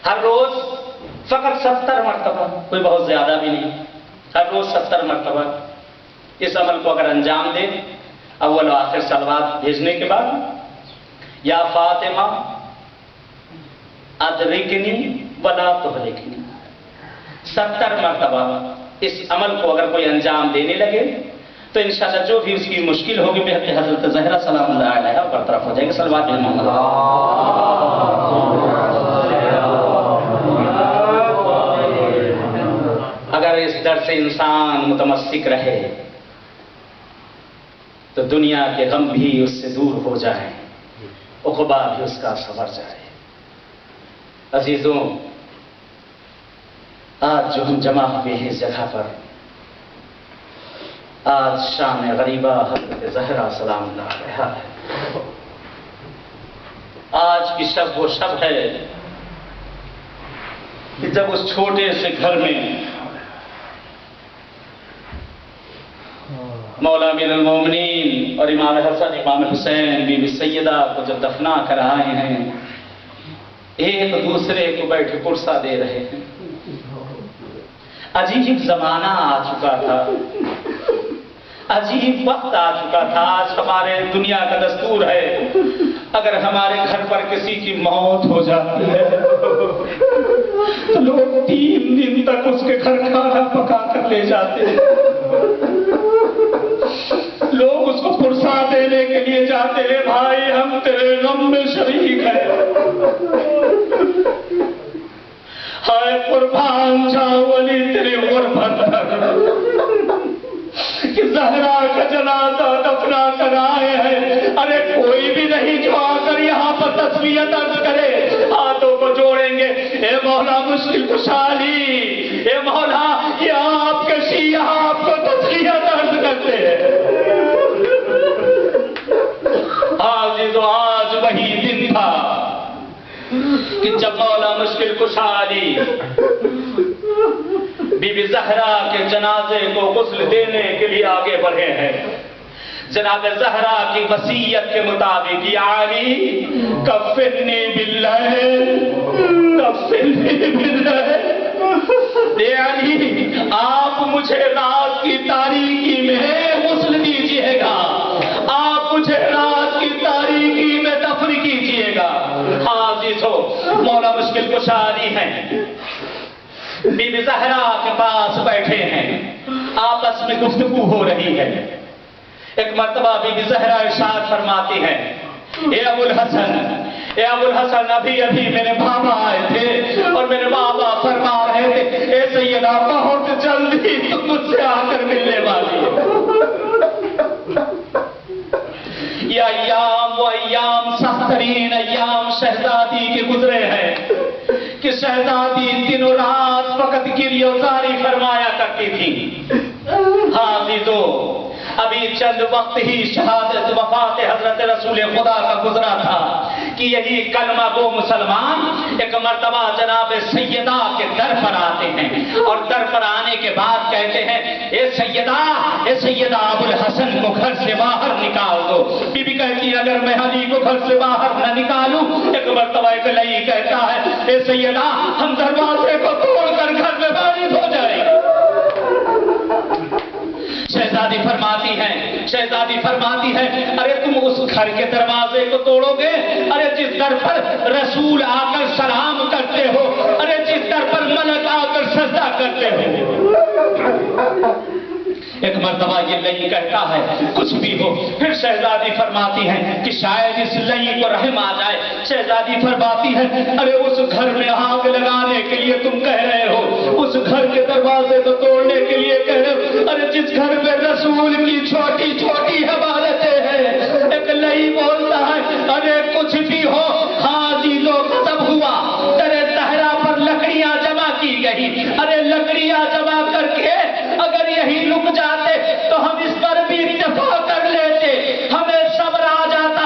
ہر روز فقط 70 مرتبہ، کوئی بہت زیادہ بھی نہیں، ہر روز 70 مرتبہ اس عمل کو اگر انجام دے، اول و آخر صلوات بھیجنے کے بعد، یا فاطمہ ادرکنی ولا تہلکنی، 70 مرتبہ اس عمل کو اگر کوئی انجام دینے لگے تو انشاءاللہ جو بھی اس کی مشکل ہوگی بحق حضرت زہرا سلام اللہ علیہ برطرف ہو جائے گی. صلوات محمد. اگر اس ڈر سے انسان متمسک رہے تو دنیا کے غم بھی اس سے دور ہو جائیں، عقبہ بھی اس کا سنور جائے. عزیزوں آج جو ہم جمع ہوئے ہیں اس جگہ پر، آج شان غریبہ حضرت زہرا سلام اللہ علیہ ہے. آج کی شب وہ شب ہے کہ جب اس چھوٹے سے گھر میں مولا امیر المومنین اور امام حسن امام حسین بی بی سیدہ کو جب دفنا کر آئے ہیں، ایک دوسرے کو بیٹھ پرسا دے رہے ہیں. عجیب زمانہ آ چکا تھا، عجیب وقت آ چکا تھا. آج ہمارے دنیا کا دستور ہے اگر ہمارے گھر پر کسی کی موت ہو جاتی ہے تو لوگ 3 دن تک اس کے گھر کھانا پکا کر لے جاتے ہیں. لوگ اس کو پرسا دینے کے لیے جاتے ہیں، بھائی ہم تیرے غم میں شریک ہیں. ہائے قربان جاؤ ولی تیری غربت پر کہ زہرا کا جنازہ دفنا کر آئے ہیں. ارے کوئی بھی نہیں جو آ کر یہاں پر تسلیت عرض کرے. ہاتھوں کو جوڑیں گے، اے مولا مشکل کشالی، اے مولا یہ آپ کے شیعہ آپ کو تسلیت عرض کرتے ہیں. آج وہی دن تھا کہ جب مولا مشکل کشالی بی بی زہرا کے جنازے کو غسل دینے کے لیے آگے بڑھے ہیں. جناب زہرا کی وصیت کے مطابق یا علی کفنی باللیل کفنی باللیل، اے علی آپ مجھے رات کی تاریکی میں غسل دیجیے گا، آپ مجھے رات کی تاریکی خوشحالی ہے. بی بی زہرا کے پاس بیٹھے ہیں, آپس میں گفتگو ہو رہی ہے. ایک مرتبہ بی بی زہرا ارشاد فرماتی ہے, اے ابو الحسن, اے ابو الحسن, ابھی ابھی میرے بابا آئے تھے اور میرے بابا فرما رہے تھے, اے سیدہ بہت جلدی تم مجھ سے آ کر ملنے والی ہے. یہ ایام وہ ایام سخت ترین ایام شہزادی کے گزرے ہیں کہ شہزادی دن و رات فقط گریہ وزاری فرمایا کرتی تھی. حافظو, ابھی چند وقت ہی شہادت وفات حضرت رسول خدا کا گزرا تھا کہ یہی کلمہ گو مسلمان ایک مرتبہ جناب سیدہ کے در پر آتے ہیں اور در پر آنے کے بعد کہتے ہیں, اے سیدہ ابو الحسن کو گھر سے باہر نکال دو. بی بی کہتی ہے, اگر میں علی کو گھر سے باہر نہ نکالوں. ایک مرتبہ ایک لئی کہتا ہے, اے سیدہ ہم دروازے کو توڑ کر گھر میں وارد ہو جائیں گے. شہزادی فرماتی ہے, ارے تم اس گھر کے دروازے کو توڑو گے؟ ارے جس در پر رسول آ کر سلام کرتے ہو, ارے جس در پر ملک آ کر سجدہ کرتے ہو. ایک مرتبہ یہ لئی کہتا ہے, کچھ بھی ہو. پھر شہزادی فرماتی ہے کہ شاید اس لئی کو رحم آ جائے. شہزادی فرماتی ہے, ارے اس گھر میں آگ لگانے کے لیے تم کہہ رہے ہو, اس گھر کے دروازے کو توڑنے کے لیے کہہ رہے ہو. ارے جس گھر میں رسول کی چھوٹی چھوٹی عبادتیں ہیں. ایک لئی بولتا ہے, ارے کچھ بھی ہو, حاجی جو ختم ہوا. درے تہرا پر لکڑیاں جمع کی گئی. ارے لکڑیاں جمع کر کے اگر یہی رک جاتے تو ہم اس پر بھی اتفاق کر لیتے, ہمیں صبر آ جاتا.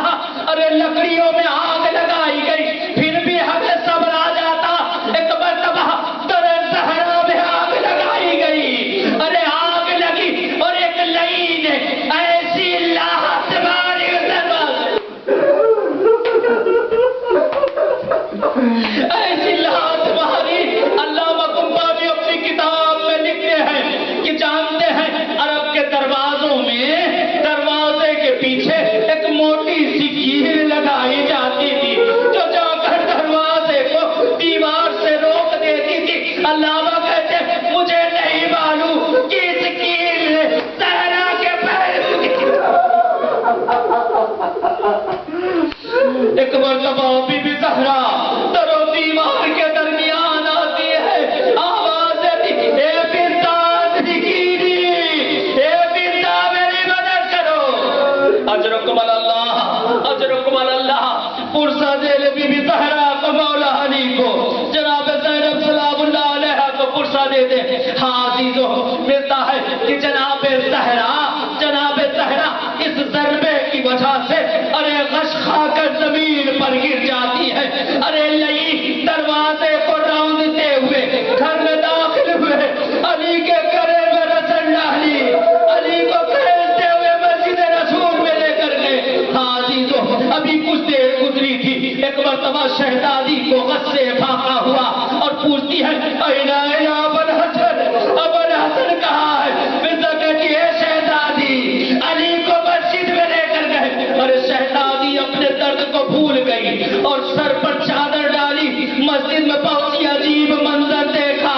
ارے لکڑیوں میں آگ لگائی گئی, پھر بھی ہمیں صبر آ جاتا. ایک مرتبہ در زہرا میں آگ لگائی گئی. ارے آگ لگی اور ایک لئی نے ایسی لاہت ماری ایسی لاہت ماری. علامہ قمبانی اپنی کتاب میں لکھتے ہیں کہ جانتے ہیں عرب کے دروازوں میں دروازے کے پیچھے ایک موٹی سی کیل لگائی جاتی تھی جو جا کر دروازے کو دیوار سے روک دیتی تھی. علامہ کہتے ہیں, مجھے نہیں معلوم کہ اس کیل نے زہرا کے پیر. ایک مرتبہ بی بی زہرا در و دیوار کے درمیان آتی ہے, آواز دیتی, اے بنتا ذکیری, اے بنتا میری مدد کرو. اجرکم اللہ, اجرکم اللہ. پرسہ دے لے بی بی زہرا کو, مولا علی کو, جناب زینب سلام اللہ علیہ کو پرسہ دے دے. حاضیزو ملتا ہے کہ جناب زہرا اس ضربے کی وجہ سے ارے غش کھا کر زمین پر گر جاتی ہے. ارے لئی دروازے کو راندتے ہوئے گھر میں داخل ہوئے, علی کے گھرے میں رسل ڈالی, علی کو کھیلتے ہوئے مسجد رسول میں لے کر گئے. حاضیزو ابھی کچھ دیر گزری تھی, ایک مرتبہ شہزادی کو غصے پھاقا ہوا اور پوچھتی ہے, اینا ابو الحسن, ابو الحسن کہاں ہے؟ مرزا کہتی ہے, شہزادی علی کو مسجد میں لے کر گئے. اور شہزادی اپنے درد کو بھول گئی اور سر پر چادر ڈالی. مسجد میں پہنچی, عجیب منظر دیکھا,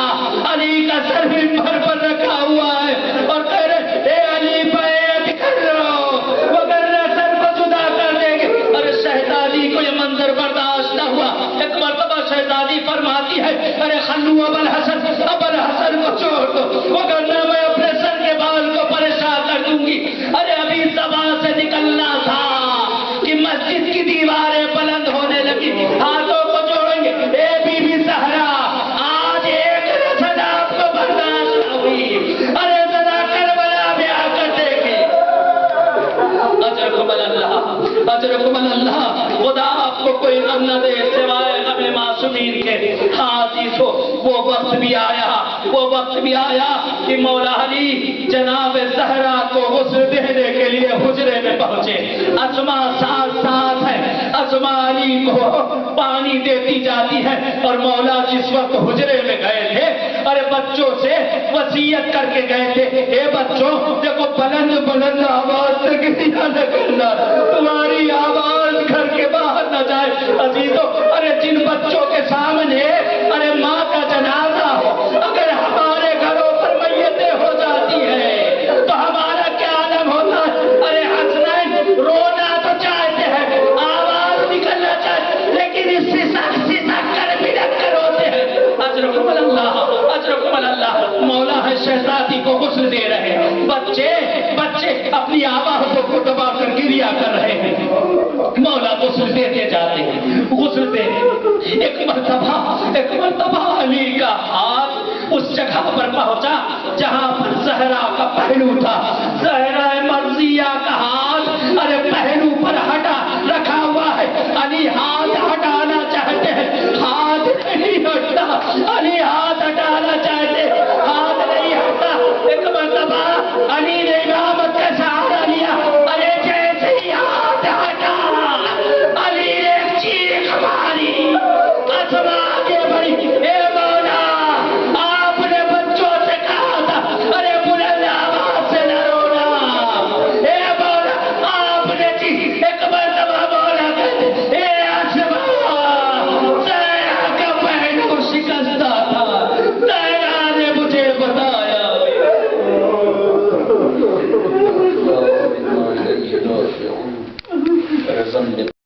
علی کا سر ممبر پر رکھا ہوا ہے اور کہہ رہے, اے علی بیعت کر لو وگرنہ سر کو جدا کر دیں گے. اور شہزادی کو یہ منظر برداشت نہ ہوا. ایک مرتبہ شہزادی فرماتی ہے, ارے خلو ابو الحسن کو چھوڑ دو وگرنہ میں اپنے سر کے بال کو پریشان کر دوں گی. ارے ابھی زبان سے نکلنا تھا کہ مسجد کی دیواریں بلند ہونے لگی, ہاتھوں کو جوڑیں گے. اے بی بی زہرا, آج ایک رسل آپ کو برداشت نہ ہوئی. ارے ذرا کربلا میں آ کر دیکھیں. اجرکم اللہ, اجرکم اللہ. خدا آپ کو کوئی غم نہ دے سوائے غم معصومین کے. حاضر ہو, وہ وقت بھی آیا کہ مولا علی جناب زہرا کو غسل دینے کے لیے حجرے میں پہنچے. اسما ساتھ ہے, اسما علی کو پانی دیتی جاتی ہے اور مولا جس وقت حجرے میں گئے تھے, ارے بچوں سے وصیت کر کے گئے تھے, اے بچوں دیکھو بلند آواز سے گریہ نہ کرنا, تمہاری آواز گھر کے باہر نہ جائے. عزیزو, ارے جن بچوں کے سامنے مولا غسل دیتے جاتے ہیں، غسل دیتے۔ ایک مرتبہ علی کا ہاتھ اس جگہ پر پہنچا جہاں پر زہرا کا پہلو تھا، زہرا مرضیہ کا ہاتھ ارے پہلو پر ہٹا رکھا ہوا ہے، علی ہاتھ ہٹانا چاہتے ہیں، ہاتھ نہیں ہٹتا، علی ہاتھ ہٹانا چاہتے ہیں، ہاتھ نہیں ہٹتا۔ ایک مرتبہ علی نے امامت کا سہارا لیا، ارے جیسے ہی ہاتھ ہٹا علی نے ایک چیخ ماری، قسم آگے بڑھی، اے مولا آپ نے بچوں سے کہا تھا ارے بلند آواز سے نہ رونا، اے مولا آپ نے جی ایک مرتبہ مولا کہتے اے اسماء زہرا کا پہلو شکستہ تھا، زہرا نے مجھے بتایا۔